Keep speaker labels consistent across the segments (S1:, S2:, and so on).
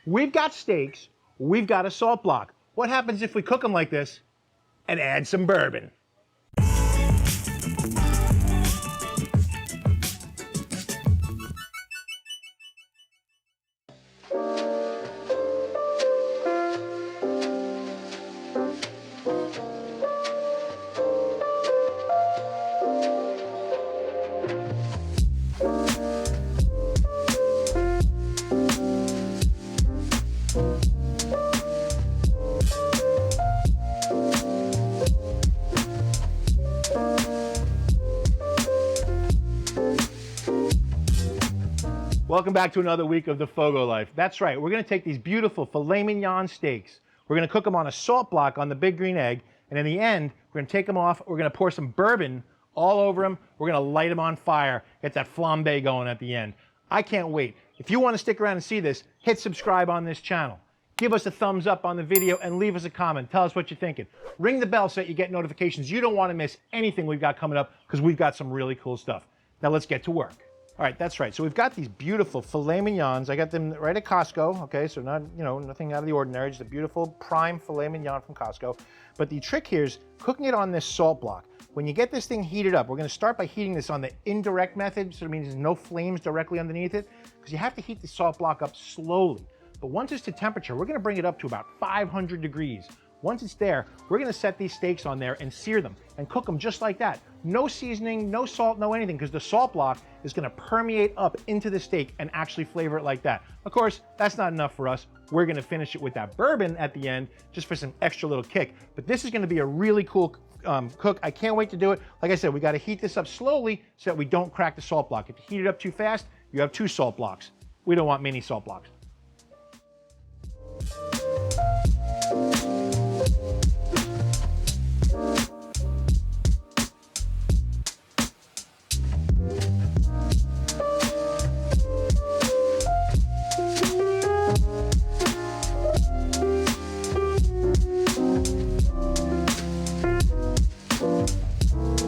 S1: We've got steaks, we've got a salt block. What happens if we cook them like this and add some bourbon? Welcome back to another week of the FOGO Life. That's right, we're gonna take these beautiful filet mignon steaks. We're gonna cook them on a salt block on the big green egg, and in the end, we're gonna take them off, we're gonna pour some bourbon all over them, we're gonna light them on fire, get that flambé going at the end. I can't wait. If you wanna stick around and see this, hit subscribe on this channel. Give us a thumbs up on the video and leave us a comment. Tell us what you're thinking. Ring the bell so that you get notifications. You don't wanna miss anything we've got coming up because we've got some really cool stuff. Now let's get to work. All right, that's right. So we've got these beautiful filet mignons. I got them right at Costco, okay? So not, nothing out of the ordinary, just a beautiful prime filet mignon from Costco. But the trick here is cooking it on this salt block. When you get this thing heated up, we're gonna start by heating this on the indirect method, so it means there's no flames directly underneath it, because you have to heat the salt block up slowly. But once it's to temperature, we're gonna bring it up to about 500 degrees. Once it's there, we're gonna set these steaks on there and sear them and cook them just like that. No seasoning, no salt, no anything, because the salt block is gonna permeate up into the steak and actually flavor it like that. Of course, that's not enough for us. We're gonna finish it with that bourbon at the end, just for some extra little kick. But this is gonna be a really cool cook. I can't wait to do it. Like I said, we gotta heat this up slowly so that we don't crack the salt block. If you heat it up too fast, you have 2 salt blocks. We don't want mini salt blocks.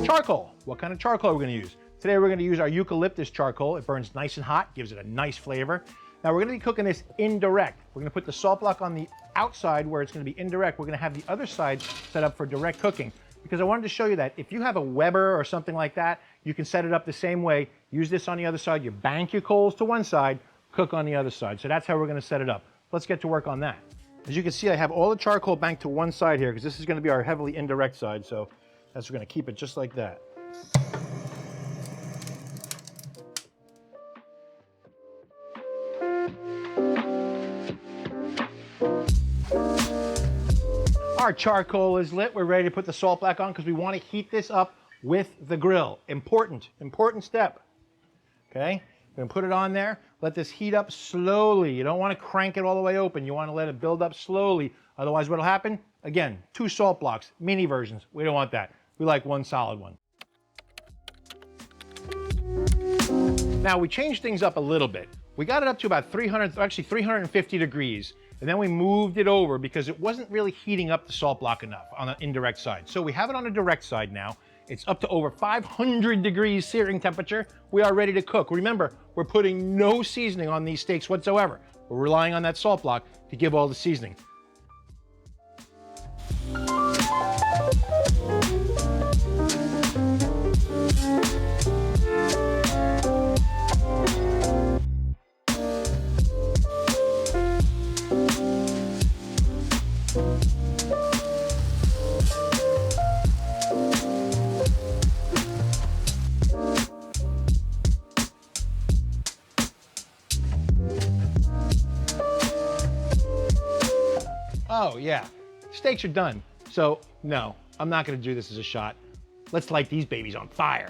S1: Charcoal. What kind of charcoal are we going to use? Today we're going to use our eucalyptus charcoal. It burns nice and hot, gives it a nice flavor. Now we're going to be cooking this indirect. We're going to put the salt block on the outside where it's going to be indirect. We're going to have the other side set up for direct cooking, because I wanted to show you that if you have a Weber or something like that, you can set it up the same way. Use this on the other side. You bank your coals to one side, cook on the other side. So that's how we're going to set it up. Let's get to work on that. As you can see, I have all the charcoal banked to one side here because this is going to be our heavily indirect side. So we're going to keep it just like that. Our charcoal is lit. We're ready to put the salt back on because we want to heat this up with the grill. Important step. Okay, we're going to put it on there. Let this heat up slowly. You don't want to crank it all the way open. You want to let it build up slowly. Otherwise, what'll happen? Again, 2 salt blocks, mini versions. We don't want that. We like one solid one. Now we changed things up a little bit. We got it up to about 350 degrees, and then we moved it over because it wasn't really heating up the salt block enough on the indirect side. So we have it on the direct side now. It's up to over 500 degrees searing temperature. We are ready to cook. Remember, we're putting no seasoning on these steaks whatsoever. We're relying on that salt block to give all the seasoning. Oh yeah, steaks are done. So no, I'm not gonna do this as a shot. Let's light these babies on fire.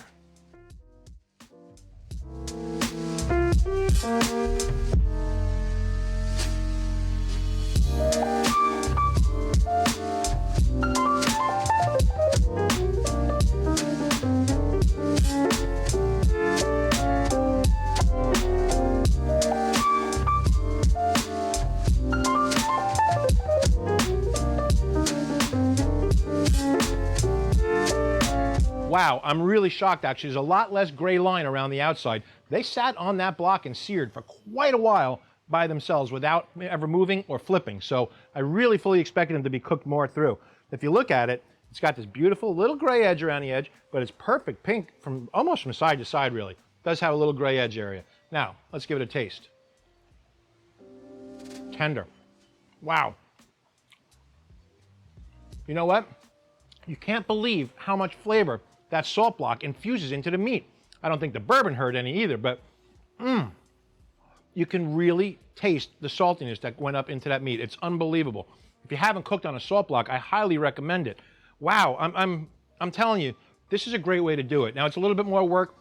S1: Wow, I'm really shocked actually. There's a lot less gray line around the outside. They sat on that block and seared for quite a while by themselves without ever moving or flipping. So I really fully expected them to be cooked more through. If you look at it, it's got this beautiful little gray edge around the edge, but it's perfect pink from almost from side to side, really. It does have a little gray edge area. Now, let's give it a taste. Tender. Wow. You know what? You can't believe how much flavor that salt block infuses into the meat. I don't think the bourbon hurt any either, but you can really taste the saltiness that went up into that meat. It's unbelievable. If you haven't cooked on a salt block, I highly recommend it. Wow, I'm telling you, this is a great way to do it. Now, it's a little bit more work.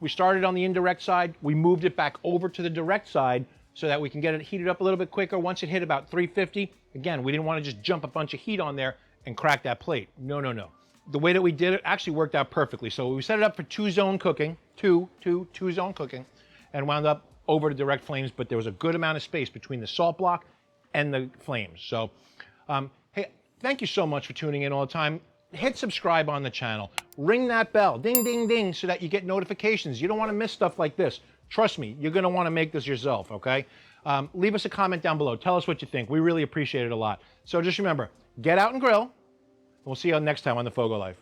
S1: We started on the indirect side. We moved it back over to the direct side so that we can get it heated up a little bit quicker. Once it hit about 350, again, we didn't want to just jump a bunch of heat on there and crack that plate. No, no, no. The way that we did it actually worked out perfectly. So we set it up for two-zone cooking, two-zone cooking, and wound up over to direct flames, but there was a good amount of space between the salt block and the flames. So, hey, thank you so much for tuning in all the time. Hit subscribe on the channel. Ring that bell, ding, ding, ding, so that you get notifications. You don't want to miss stuff like this. Trust me, you're going to want to make this yourself, okay? Leave us a comment down below. Tell us what you think. We really appreciate it a lot. So just remember, get out and grill. We'll see you next time on the FOGO Life.